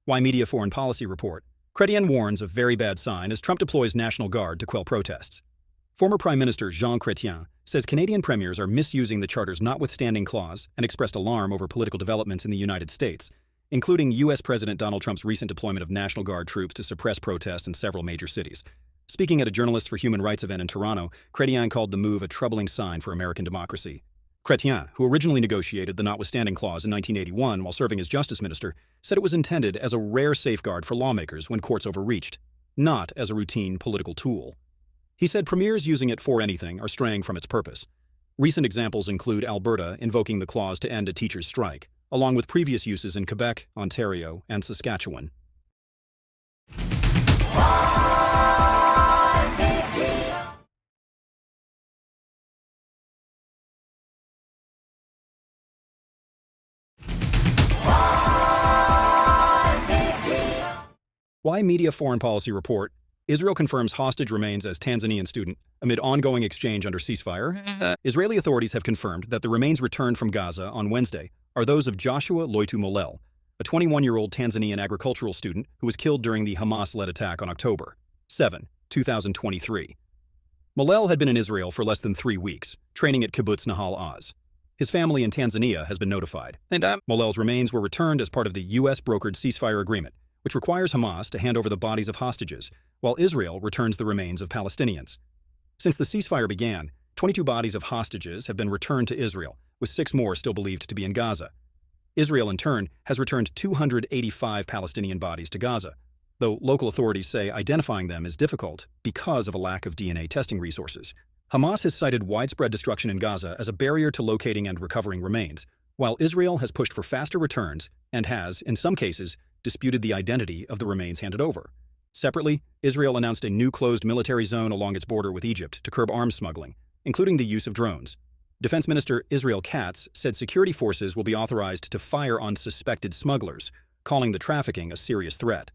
Why Media Foreign Policy Report. Chrétien warns of very bad sign as Trump deploys National Guard to quell protests. Former Prime Minister Jean Chrétien says Canadian premiers are misusing the Charter's notwithstanding clause and expressed alarm over political developments in the United States, including U.S. President Donald Trump's recent deployment of National Guard troops to suppress protests in several major cities. Speaking at a Journalists for Human Rights event in Toronto, Chrétien called the move a troubling sign for American democracy. Chrétien, who originally negotiated the notwithstanding clause in 1981 while serving as Justice Minister, said it was intended as a rare safeguard for lawmakers when courts overreached, not as a routine political tool. He said premiers using it for anything are straying from its purpose. Recent examples include Alberta invoking the clause to end a teacher's strike, along with previous uses in Quebec, Ontario, and Saskatchewan. Why Media Foreign Policy Report. Israel confirms hostage remains as Tanzanian student amid ongoing exchange under ceasefire. Israeli authorities have confirmed that the remains returned from Gaza on Wednesday are those of Joshua Loitu Molel, a 21-year-old Tanzanian agricultural student who was killed during the Hamas-led attack on October 7, 2023. Molel had been in Israel for less than 3 weeks, training at Kibbutz Nahal Oz. His family in Tanzania has been notified, and Molel's remains were returned as part of the U.S.-brokered ceasefire agreement, which requires Hamas to hand over the bodies of hostages, while Israel returns the remains of Palestinians. Since the ceasefire began, 22 bodies of hostages have been returned to Israel, with 6 more still believed to be in Gaza. Israel, in turn, has returned 285 Palestinian bodies to Gaza, though local authorities say identifying them is difficult because of a lack of DNA testing resources. Hamas has cited widespread destruction in Gaza as a barrier to locating and recovering remains, while Israel has pushed for faster returns and has, in some cases, disputed the identity of the remains handed over. Separately, Israel announced a new closed military zone along its border with Egypt to curb arms smuggling, including the use of drones. Defense Minister Israel Katz said security forces will be authorized to fire on suspected smugglers, calling the trafficking a serious threat.